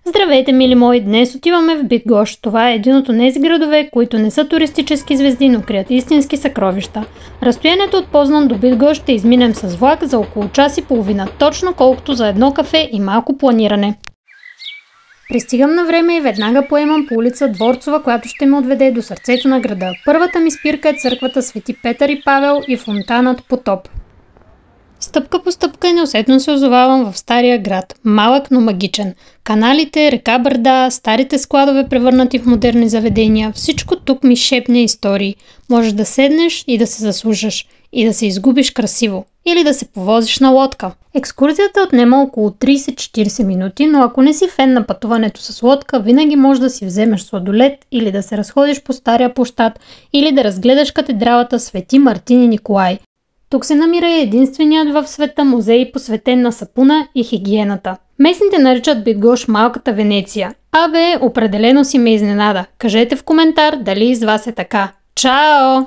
Здравейте, мили мои! Днес отиваме в Бидгош. Това е един от тези градове, които не са туристически звезди, но крият истински съкровища. Разстоянието от Познан до Бидгош ще изминем с влак за около час и половина, точно колкото за едно кафе и малко планиране. Пристигам на време и веднага поемам по улица Дворцова, която ще ме отведе до сърцето на града. Първата ми спирка е църквата Свети Петър и Павел и фонтанът Потоп. Стъпка по стъпка неусетно се озовавам в стария град. Малък, но магичен. Каналите, река Бърда, старите складове превърнати в модерни заведения. Всичко тук ми шепне истории. Можеш да седнеш и да се заслужаш. И да се изгубиш красиво. Или да се повозиш на лодка. Екскурзията отнема около 30-40 минути, но ако не си фен на пътуването с лодка, винаги можеш да си вземеш сладолед или да се разходиш по стария площад, или да разгледаш катедралата Свети Мартин и Николай. Тук се намира и единственият в света музей, посветен на сапуна и хигиената. Местните наричат Бидгош малката Венеция. Абе, определено си ме изненада. Кажете в коментар дали из вас е така. Чао!